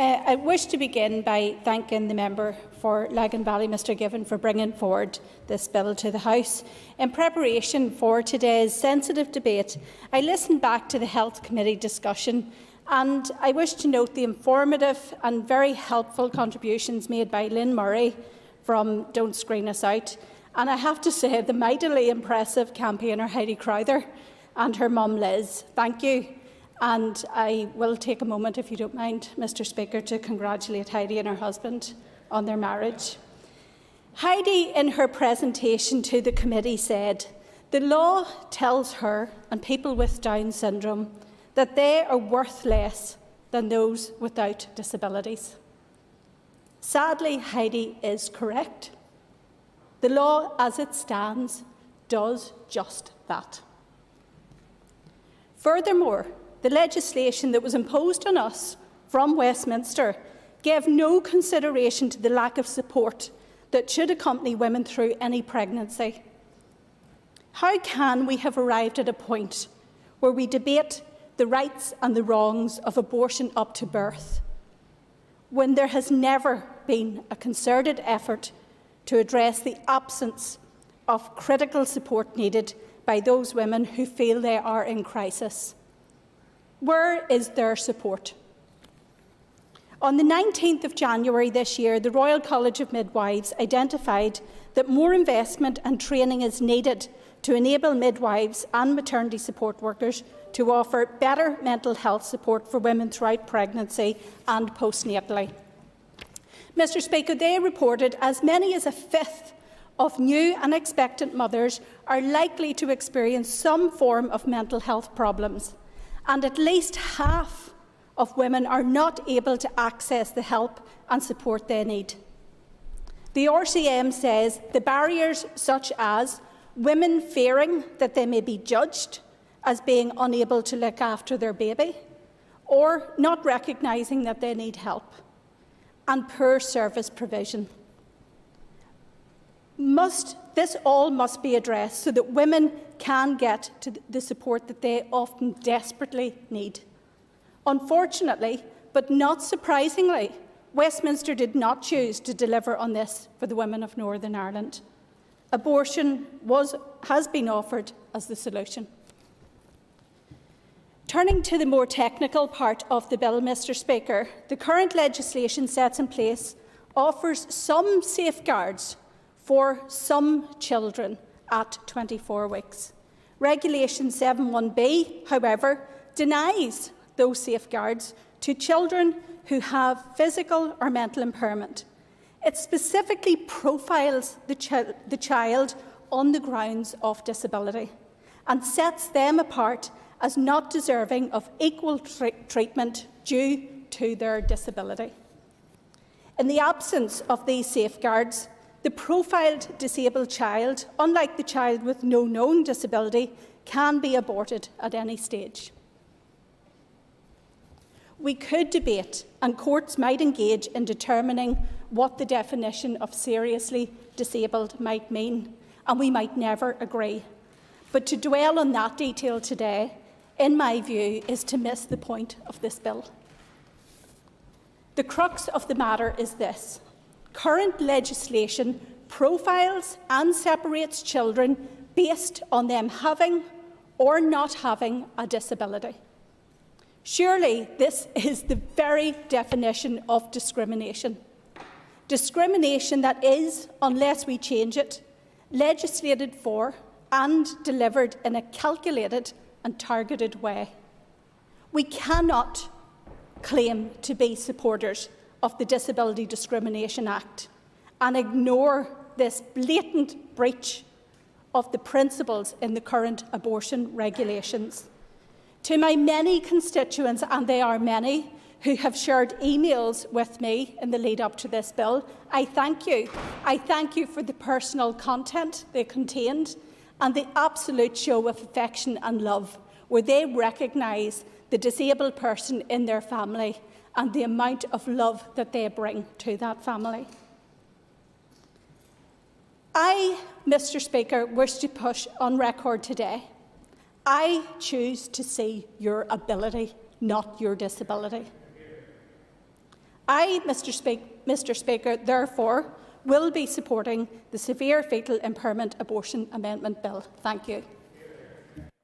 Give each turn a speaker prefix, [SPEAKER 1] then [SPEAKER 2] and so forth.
[SPEAKER 1] I wish to begin by thanking the member for Lagan Valley, Mr Given, for bringing forward this bill to the House. In preparation for today's sensitive debate, I listened back to the Health Committee discussion, and I wish to note the informative and very helpful contributions made by Lynn Murray from Don't Screen Us Out, and I have to say the mightily impressive campaigner Heidi Crowther and her mum Liz. Thank you. And I will take a moment, if you don't mind, Mr Speaker, to congratulate Heidi and her husband on their marriage. Heidi, in her presentation to the committee, said, "The law tells her and people with Down syndrome that they are worth less than those without disabilities." Sadly, Heidi is correct. The law, as it stands, does just that. Furthermore, the legislation that was imposed on us from Westminster gave no consideration to the lack of support that should accompany women through any pregnancy. How can we have arrived at a point where we debate the rights and the wrongs of abortion up to birth, when there has never been a concerted effort to address the absence of critical support needed by those women who feel they are in crisis? Where is their support? On the 19th of January this year, the Royal College of Midwives identified that more investment and training is needed to enable midwives and maternity support workers to offer better mental health support for women throughout pregnancy and postnatally. Mr Speaker, they reported as many as a fifth of new and expectant mothers are likely to experience some form of mental health problems, and at least half of women are not able to access the help and support they need. The RCM says the barriers such as women fearing that they may be judged as being unable to look after their baby, or not recognising that they need help, and poor service provision. This all must be addressed so that women can get to the support that they often desperately need. Unfortunately, but not surprisingly, Westminster did not choose to deliver on this for the women of Northern Ireland. Abortion has been offered as the solution. Turning to the more technical part of the bill, Mr Speaker, the current legislation set in place offers some safeguards for some children at 24 weeks. Regulation 7(1)(b), however, denies those safeguards to children who have physical or mental impairment. It specifically profiles the child on the grounds of disability and sets them apart as not deserving of equal treatment due to their disability. In the absence of these safeguards, the profiled disabled child, unlike the child with no known disability, can be aborted at any stage. We could debate, and courts might engage in determining what the definition of seriously disabled might mean, and we might never agree. But to dwell on that detail today, in my view, is to miss the point of this bill. The crux of the matter is this: current legislation profiles and separates children based on them having or not having a disability. Surely this is the very definition of discrimination. Discrimination that is, unless we change it, legislated for and delivered in a calculated and targeted way. We cannot claim to be supporters of the Disability Discrimination Act and ignore this blatant breach of the principles in the current abortion regulations. To my many constituents, and they are many, who have shared emails with me in the lead up to this bill, I thank you. I thank you for the personal content they contained and the absolute show of affection and love, where they recognise the disabled person in their family and the amount of love that they bring to that family. I, Mr Speaker, wish to push on record today. I choose to see your ability, not your disability. I, Mr Speaker, therefore will be supporting the Severe Fetal Impairment Abortion Amendment Bill. Thank you.